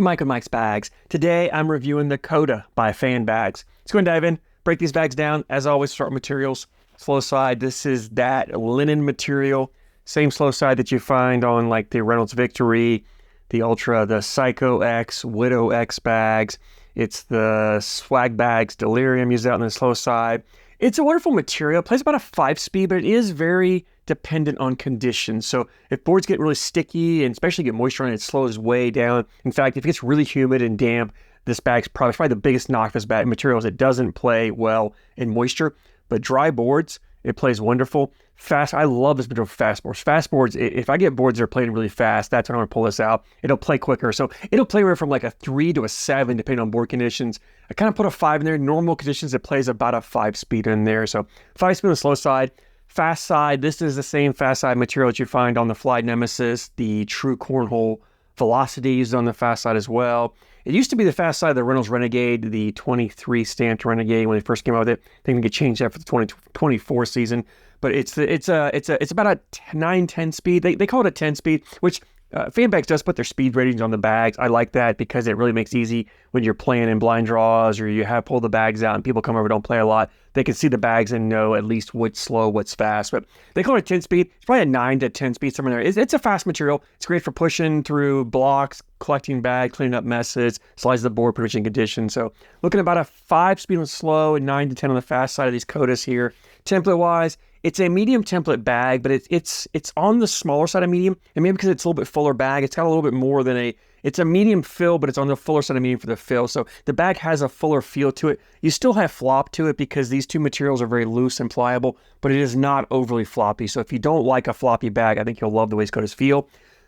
Mike with Mike's Bags. Today I'm reviewing the Koda by FanBags. Let's go and dive in, break these bags down. As always, start with materials. Slow side, this is that linen material. Same slow side that you find on like the Reynolds Victory, the Ultra, the Psycho X, Widow X bags. It's the Swag Bags Delirium used out on the slow side. It's a wonderful material. It plays about a 5-speed, but it is very dependent on conditions. So if boards get really sticky and especially get moisture on it, it slows way down. In fact, if it gets really humid and damp, this bag's probably the biggest knock of this bag material is it doesn't play well in moisture. But dry boards, it plays wonderful. Fast, I love this material for fast boards. Fast boards, if I get boards that are playing really fast, that's when I'm going to pull this out. It'll play quicker. So it'll play anywhere from like a 3 to a 7, depending on board conditions. I kind of put a 5 in there. Normal conditions, it plays about a 5-speed in there. So 5-speed on the slow side. Fast side, this is the same fast side material that you find on the Fly Nemesis, the True Cornhole Velocity used on the fast side as well. It used to be the fast side of the Reynolds Renegade, the 23 stamped Renegade when they first came out with it. I think they could change that for the 2024 season. But it's about a 9-10 speed. They call it a 10 speed, which FanBags does put their speed ratings on the bags. I like that because it really makes it easy when you're playing in blind draws or you have pulled the bags out and people come over don't play a lot. They can see the bags and know at least what's slow, what's fast. But they call it a 10 speed. It's probably a 9 to 10 speed somewhere there. It's a fast material. It's great for pushing through blocks, collecting bags, cleaning up messes, slides the board, production conditions. So looking at about a 5 speed on slow and 9 to 10 on the fast side of these Kodas here. Template wise, it's a medium template bag, but it's on the smaller side of medium, and maybe because it's a little bit fuller bag, it's got a little bit more than it's a medium fill, but it's on the fuller side of medium for the fill. So the bag has a fuller feel to it. You still have flop to it because these two materials are very loose and pliable, but it is not overly floppy. So if you don't like a floppy bag, I think you'll love the way Koda's feel.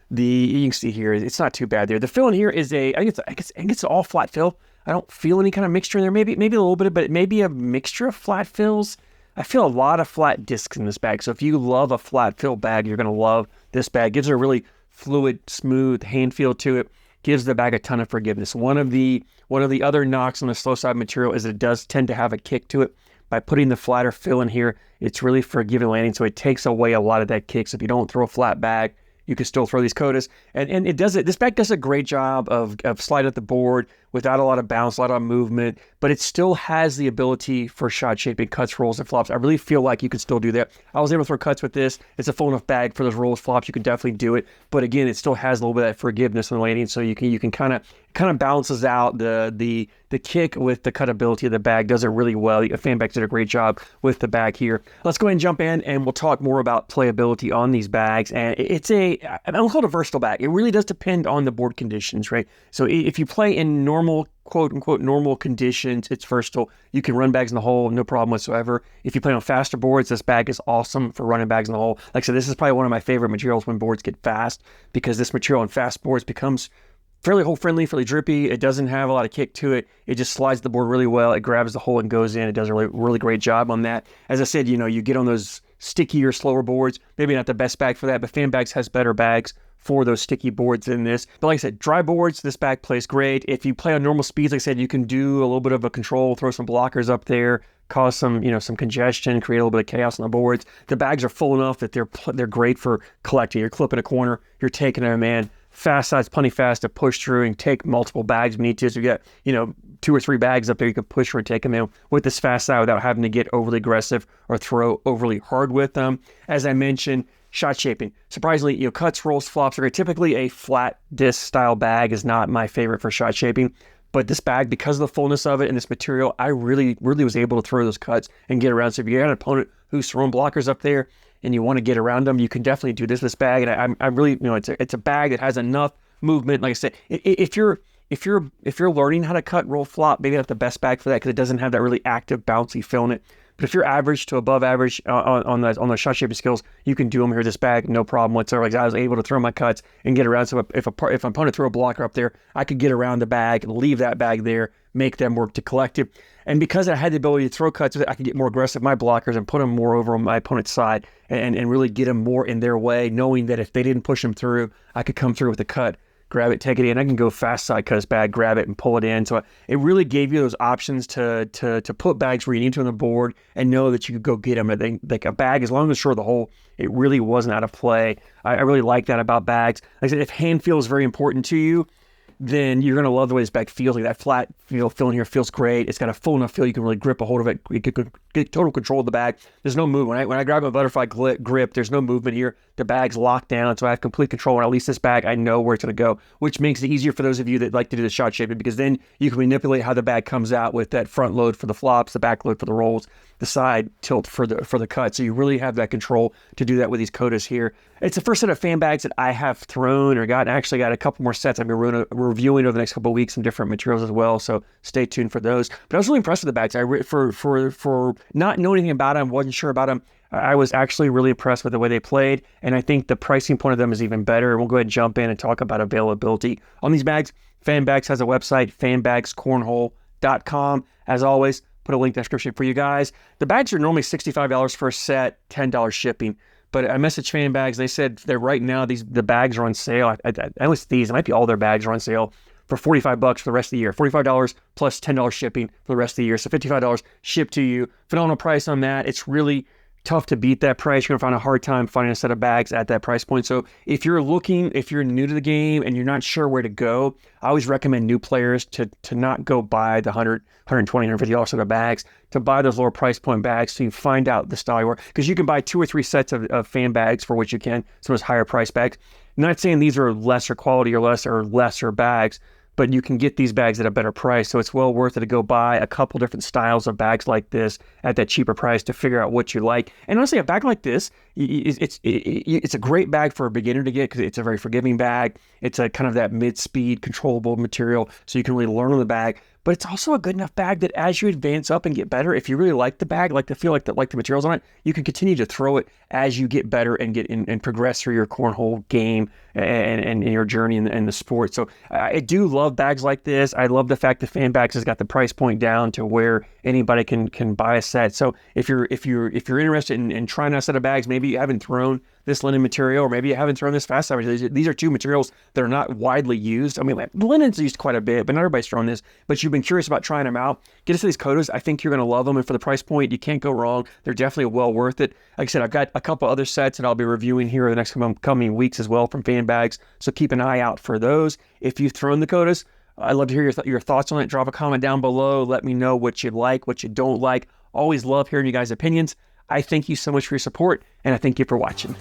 You can see here, it's not too bad there. The fill in here is I think it's all flat fill. I don't feel any kind of mixture in there. Maybe a little bit, but maybe a mixture of flat fills. I feel a lot of flat discs in this bag. So if you love a flat fill bag, you're going to love this bag. Gives it a really fluid, smooth hand feel to it. Gives the bag a ton of forgiveness. One of the other knocks on the slow side material is it does tend to have a kick to it. By putting the flatter fill in here, it's really forgiving landing. So it takes away a lot of that kick. So if you don't throw a flat bag, you can still throw these Kodas. And it does it. This bag does a great job of slide at the board without a lot of bounce, a lot of movement, but it still has the ability for shot shaping, cuts, rolls, and flops. I really feel like you can still do that. I was able to throw cuts with this. It's a full enough bag for those rolls, flops. You can definitely do it. But again, it still has a little bit of that forgiveness on the landing, so you can kind of balances out the kick with the cutability of the bag. Does it really well. FanBags did a great job with the bag here. Let's go ahead and jump in and we'll talk more about playability on these bags. And I don't call it a versatile bag. It really does depend on the board conditions, right? So if you play in normal, quote unquote, normal conditions, it's versatile. You can run bags in the hole, no problem whatsoever. If you play on faster boards, this bag is awesome for running bags in the hole. Like I said, this is probably one of my favorite materials when boards get fast because this material on fast boards becomes fairly hole friendly, fairly drippy. It doesn't have a lot of kick to it. It just slides the board really well. It grabs the hole and goes in. It does a really great job on that. As I said, you get on those stickier, slower boards. Maybe not the best bag for that, but FanBags has better bags for those sticky boards than this. But like I said, dry boards, this bag plays great. If you play on normal speeds, like I said, you can do a little bit of a control, throw some blockers up there, cause some congestion, create a little bit of chaos on the boards. The bags are full enough that they're great for collecting. You're clipping a corner, you're taking them, man. Fast side's plenty fast to push through and take multiple bags if you need to. So you got, 2 or 3 bags up there you can push through and take them in with this fast side without having to get overly aggressive or throw overly hard with them. As I mentioned, shot shaping. Surprisingly, cuts, rolls, flops are great. Typically a flat disc style bag is not my favorite for shot shaping. But this bag, because of the fullness of it and this material, I really was able to throw those cuts and get around. So if you got an opponent who's throwing blockers up there and you want to get around them, you can definitely do this bag. And I really, it's a bag that has enough movement. Like I said, if you're learning how to cut, roll, flop, maybe not the best bag for that because it doesn't have that really active, bouncy feel in it. But if you're average to above average on the shot shaping skills, you can do them here. This bag, no problem whatsoever. Like I was able to throw my cuts and get around. So if an opponent threw a blocker up there, I could get around the bag, leave that bag there, make them work to collect it. And because I had the ability to throw cuts, I could get more aggressive with my blockers and put them more over on my opponent's side and really get them more in their way, knowing that if they didn't push them through, I could come through with a cut, grab it, take it in. I can go fast side cut this bag, grab it, and pull it in. So it really gave you those options to put bags where you need to on the board and know that you could go get them. I think like a bag, as long as short of the hole, it really wasn't out of play. I really like that about bags. Like I said, if hand feel is very important to you, then you're going to love the way this bag feels. Like that flat feeling here feels great. It's got a full enough feel you can really grip a hold of it. You can get total control of the bag. There's no movement. When I grab a butterfly grip, there's no movement here. The bag's locked down, so I have complete control. When I release this bag, I know where it's going to go, which makes it easier for those of you that like to do the shot shaping, because then you can manipulate how the bag comes out with that front load for the flops, the back load for the rolls, the side tilt for the cut. So you really have that control to do that with these Kodas here. It's the first set of fan bags that I have thrown or got. I actually got a couple more sets I've been reviewing over the next couple of weeks, some different materials as well. So stay tuned for those. But I was really impressed with the bags. For not knowing anything about them, wasn't sure about them. I was actually really impressed with the way they played, and I think the pricing point of them is even better. We'll go ahead and jump in and talk about availability on these bags. FanBags has a website, FanBagsCornhole.com. As always, put a link in the description for you guys. The bags are normally $65 for a set, $10 shipping. But I messaged FanBags. They said that right now the bags are on sale. At least these, it might be all their bags are on sale for $45 for the rest of the year. $45 plus $10 shipping for the rest of the year. So $55 shipped to you. Phenomenal price on that. It's really tough to beat that price. You're gonna find a hard time finding a set of bags at that price point. So if you're new to the game and you're not sure where to go, I always recommend new players to not go buy the $100, $120, $150 set of bags, to buy those lower price point bags so you find out the style you want. Because you can buy 2 or 3 sets of fan bags for which you can some of those higher price bags. I'm not saying these are lesser quality or lesser bags, but you can get these bags at a better price. So it's well worth it to go buy a couple different styles of bags like this at that cheaper price to figure out what you like. And honestly, a bag like this, it's a great bag for a beginner to get because it's a very forgiving bag. It's a kind of that mid-speed controllable material, so you can really learn on the bag. But it's also a good enough bag that as you advance up and get better, if you really like the bag, like the feel, like the materials on it, you can continue to throw it as you get better and get in and progress through your cornhole game and your journey in the sport. So I do love bags like this. I love the fact that FanBags has got the price point down to where anybody can buy a set. So if you're interested in trying a set of bags, maybe you haven't thrown this linen material, or maybe you haven't thrown this fast side. These are two materials that are not widely used. I mean, linen's used quite a bit, but not everybody's thrown this. But you've been curious about trying them out. Get us to these Kodas. I think you're going to love them, and for the price point, you can't go wrong. They're definitely well worth it. Like I said, I've got a couple other sets that I'll be reviewing here in the next coming weeks as well from FanBags. So keep an eye out for those. If you've thrown the Kodas, I'd love to hear your thoughts on it. Drop a comment down below. Let me know what you like, what you don't like. Always love hearing you guys' opinions. I thank you so much for your support, and I thank you for watching.